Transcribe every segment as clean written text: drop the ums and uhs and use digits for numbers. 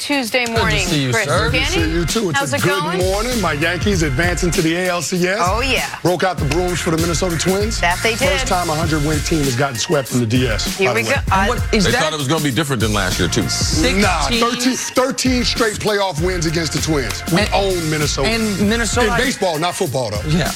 Tuesday morning, Good to see you, Chris. sir. Canty? Good to see you, too. It's How's a it good going? morning. My Yankees advancing to the ALCS. Oh, yeah. Broke out the brooms for the Minnesota Twins. That they did. First time a 100-win team has gotten swept from the DS. Here we go. They thought it was going to be different than last year, too. 13 straight playoff wins against the Twins. We own Minnesota. And Minnesota... In baseball, not football, though. Yeah.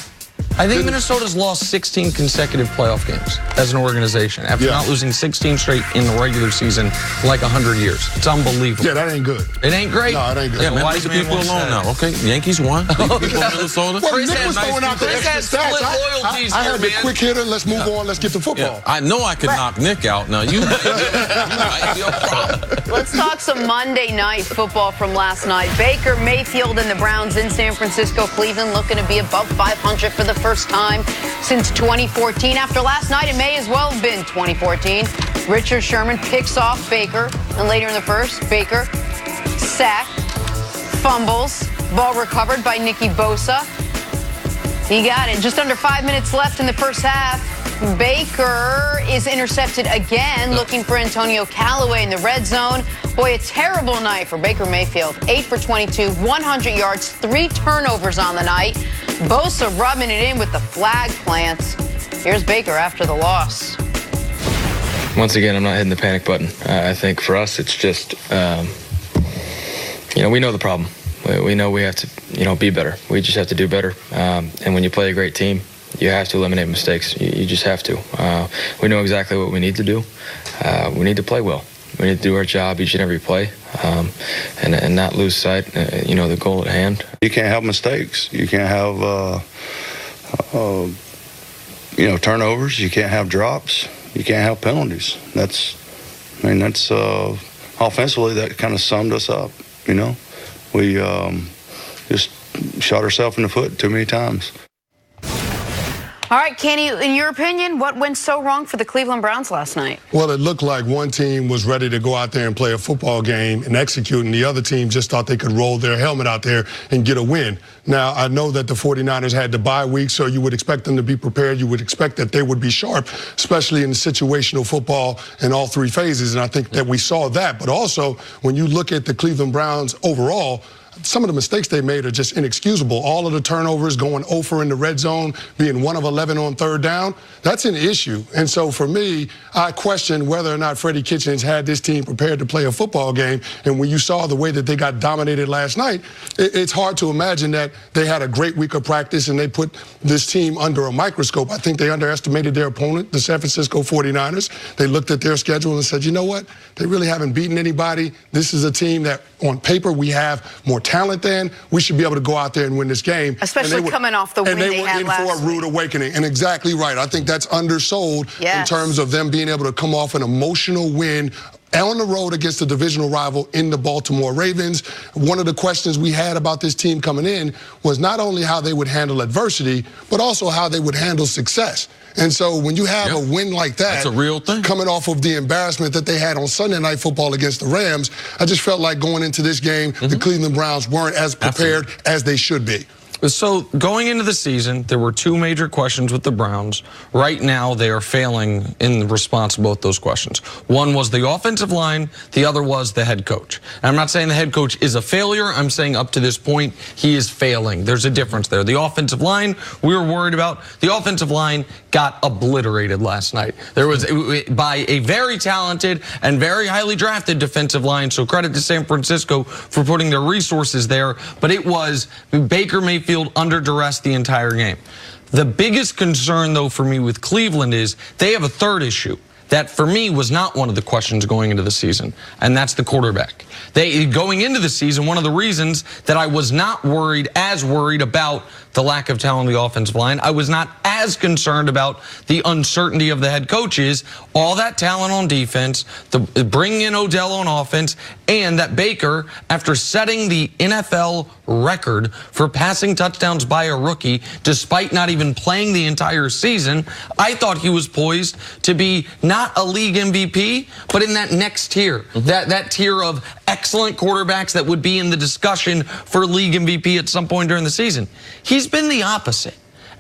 I think Minnesota's lost 16 consecutive playoff games as an organization after not losing 16 straight in the regular season like 100 years. It's unbelievable. Yeah, that ain't good. It ain't great. No, it ain't good. Yeah, man, leave the people alone now. Okay, Yankees won. People in Minnesota. Well, Chris Nick was throwing out the Chris extra has stats. split loyalties I here, have the man. quick hitter. Let's move on. Let's get to football. Yeah, I know I could knock Nick out. Now, you might be a problem. Let's talk some Monday night football from last night. Baker Mayfield and the Browns in San Francisco, Cleveland looking to be above 500 for the first time since 2014. After last night, it may as well have been 2014. Richard Sherman picks off Baker, and later in the first, Baker sack, fumbles, ball recovered by Nicky Bosa. He got it. Just under 5 minutes left in the first half. Baker is intercepted again, looking for Antonio Callaway in the red zone. Boy, a terrible night for Baker Mayfield. 8 for 22, 100 yards, 3 turnovers on the night. Bosa rubbing it in with the flag plants. Here's Baker after the loss. Once again, I'm not hitting the panic button. I think for us, it's just, we know the problem. We know we have to, be better. We just have to do better. And when you play a great team, you have to eliminate mistakes. You just have to. We know exactly what we need to do. We need to play well. We need to do our job each and every play, and not lose sight, the goal at hand. You can't have mistakes. You can't have, turnovers. You can't have drops. You can't have penalties. That's offensively, that kind of summed us up, We just shot ourselves in the foot too many times. All right, Canty, in your opinion, what went so wrong for the Cleveland Browns last night? Well, it looked like one team was ready to go out there and play a football game and execute, and the other team just thought they could roll their helmet out there and get a win. Now, I know that the 49ers had the bye week, so you would expect them to be prepared. You would expect that they would be sharp, especially in the situational football in all 3 phases, and I think that we saw that. But also, when you look at the Cleveland Browns overall, some of the mistakes they made are just inexcusable. All of the turnovers, going 0 for in the red zone, being 1 of 11 on 3rd down, that's an issue. And so for me, I question whether or not Freddie Kitchens had this team prepared to play a football game. And when you saw the way that they got dominated last night, it's hard to imagine that they had a great week of practice and they put this team under a microscope. I think they underestimated their opponent, the San Francisco 49ers. They looked at their schedule and said, you know what? They really haven't beaten anybody. This is a team that on paper we have more talent than. We should be able to go out there and win this game. Especially coming off the win they had last week. And they were in for a rude awakening. And exactly right. I think that's undersold in terms of them being able to come off an emotional win on the road against a divisional rival in the Baltimore Ravens. One of the questions we had about this team coming in was not only how they would handle adversity, but also how they would handle success. And so when you have a win like that, that's a real thing. Coming off of the embarrassment that they had on Sunday Night Football against the Rams, I just felt like going into this game, the Cleveland Browns weren't as prepared as they should be. So going into the season, there were 2 major questions with the Browns. Right now, they are failing in response to both those questions. One was the offensive line. The other was the head coach. And I'm not saying the head coach is a failure. I'm saying up to this point, he is failing. There's a difference there. The offensive line, we were worried about. The offensive line got obliterated last night. There was, by a very talented and very highly drafted defensive line, so credit to San Francisco for putting their resources there, but it was Baker Mayfield under duress the entire game. The biggest concern, though, for me with Cleveland is they have a 3rd issue that, for me, was not one of the questions going into the season, and that's the quarterback. Going into the season, one of the reasons that I was not as worried about the lack of talent on the offensive line, I was not as concerned about the uncertainty of the head coach is all that talent on defense, bringing in Odell on offense, and that Baker, after setting the NFL record for passing touchdowns by a rookie, despite not even playing the entire season, I thought he was poised to be not a league MVP, but in that next tier, that tier of excellent quarterbacks that would be in the discussion for league MVP at some point during the season. He's been the opposite.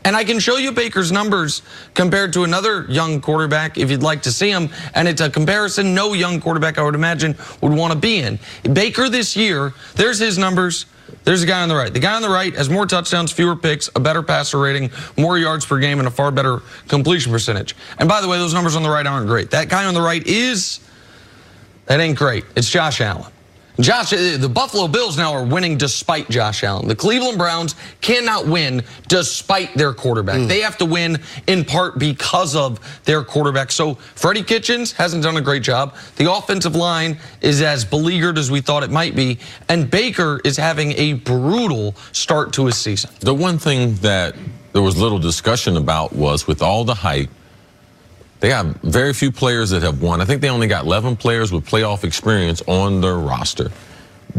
And I can show you Baker's numbers compared to another young quarterback if you'd like to see them. And it's a comparison no young quarterback, I would imagine, would want to be in. Baker this year, there's his numbers. There's the guy on the right. The guy on the right has more touchdowns, fewer picks, a better passer rating, more yards per game, and a far better completion percentage. And by the way, those numbers on the right aren't great. That guy on the right that ain't great. It's Josh Allen. The Buffalo Bills now are winning despite Josh Allen. The Cleveland Browns cannot win despite their quarterback. They have to win in part because of their quarterback. So Freddie Kitchens hasn't done a great job. The offensive line is as beleaguered as we thought it might be. And Baker is having a brutal start to his season. The one thing that there was little discussion about was with all the hype, they have very few players that have won. I think they only got 11 players with playoff experience on their roster.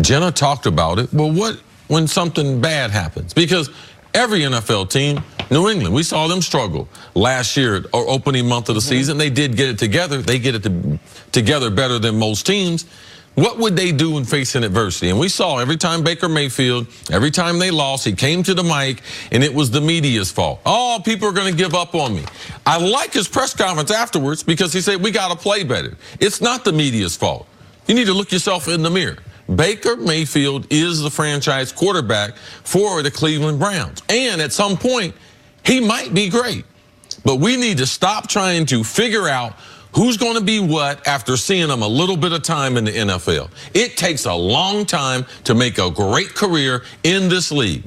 Jenna talked about it. Well, what when something bad happens? Because every NFL team, New England, we saw them struggle last year or opening month of the season. They did get it together. They get it together better than most teams. What would they do in facing adversity? And we saw every time Baker Mayfield, every time they lost, he came to the mic, and it was the media's fault. Oh, people are going to give up on me. I like his press conference afterwards because he said, we got to play better. It's not the media's fault. You need to look yourself in the mirror. Baker Mayfield is the franchise quarterback for the Cleveland Browns. And at some point, he might be great. But we need to stop trying to figure out who's going to be what after seeing them a little bit of time in the NFL. It takes a long time to make a great career in this league.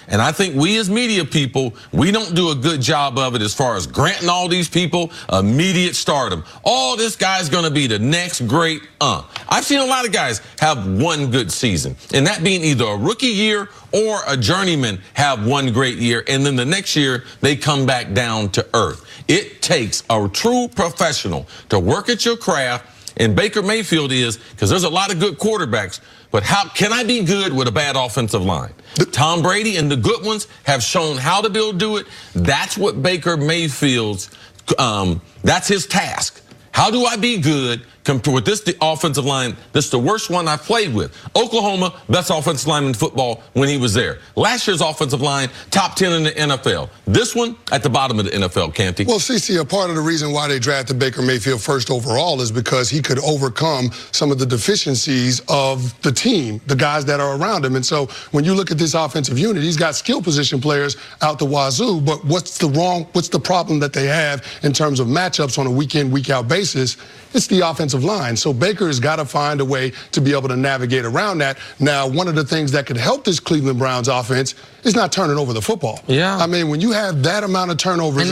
And I think we as media people, we don't do a good job of it as far as granting all these people immediate stardom. Oh, this guy's going to be the next great. I've seen a lot of guys have one good season, and that being either a rookie year or a journeyman have one great year, and then the next year they come back down to earth. It takes a true professional to work at your craft, and Baker Mayfield is, because there's a lot of good quarterbacks, but how can I be good with a bad offensive line? Tom Brady and the good ones have shown how to do it. That's what Baker Mayfield's, that's his task. How do I be good with this offensive line? This is the worst one I've played with. Oklahoma, best offensive lineman in football when he was there. Last year's offensive line, top 10 in the NFL. This one, at the bottom of the NFL, Canty. Well, CC, a part of the reason why they drafted Baker Mayfield first overall is because he could overcome some of the deficiencies of the team, the guys that are around him. And so when you look at this offensive unit, he's got skill position players out the wazoo, but what's the problem that they have in terms of matchups on a week-in, week-out basis? It's the offensive line. So Baker has got to find a way to be able to navigate around that. Now, one of the things that could help this Cleveland Browns offense is not turning over the football. Yeah. I mean, when you have that amount of turnovers, and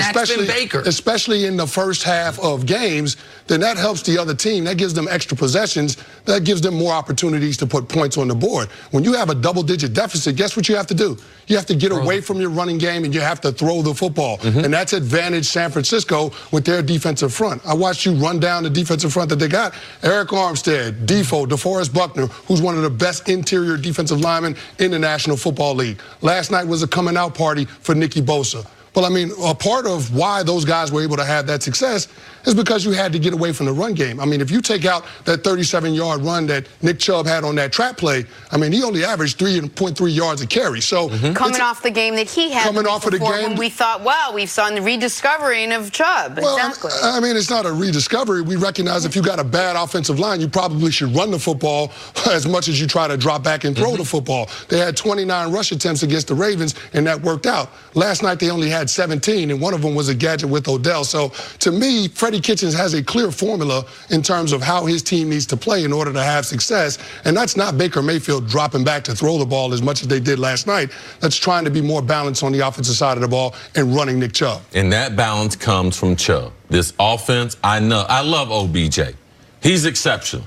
especially in the first half of games, then that helps the other team. That gives them extra possessions. That gives them more opportunities to put points on the board. When you have a double-digit deficit, guess what you have to do? You have to get away from your running game, and you have to throw the football. And that's advantage San Francisco with their defensive front. I watched you run down the defensive front that they got. Eric Armstead, Defoe, DeForest Buckner, who's one of the best interior defensive linemen in the National Football League. Last night was a coming-out party for Nicky Bosa. Well, I mean, a part of why those guys were able to have that success is because you had to get away from the run game. I mean, if you take out that 37-yard run that Nick Chubb had on that trap play, I mean, he only averaged 3.3 yards a carry. So coming off the game that he had coming off of the game when we thought, wow, we've saw the rediscovering of Chubb. Well, exactly. I mean, it's not a rediscovery. We recognize if you got a bad offensive line, you probably should run the football as much as you try to drop back and throw the football. They had 29 rush attempts against the Ravens, and that worked out. Last night, they only had 17, and one of them was a gadget with Odell. So, to me, Freddie Kitchens has a clear formula in terms of how his team needs to play in order to have success, and that's not Baker Mayfield dropping back to throw the ball as much as they did last night. That's trying to be more balanced on the offensive side of the ball and running Nick Chubb. And that balance comes from Chubb. This offense, I love OBJ. He's exceptional.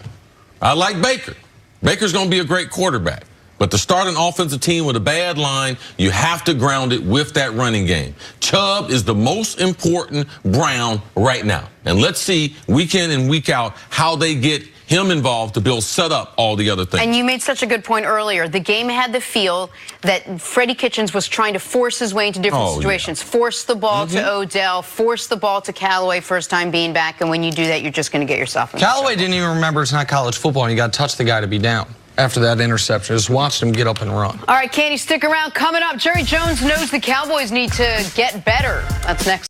I like Baker. Baker's going to be a great quarterback. But to start an offensive team with a bad line, you have to ground it with that running game. Chubb is the most important Brown right now. And let's see week in and week out how they get him involved to build, set up all the other things. And you made such a good point earlier. The game had the feel that Freddie Kitchens was trying to force his way into different situations. Yeah. Force the ball to Odell, force the ball to Callaway first time being back. And when you do that, you're just going to get yourself in Callaway didn't even remember it's not college football and you got to touch the guy to be down. after that interception. Just watched him get up and run. All right, Canty, stick around. Coming up, Jerry Jones knows the Cowboys need to get better. That's next.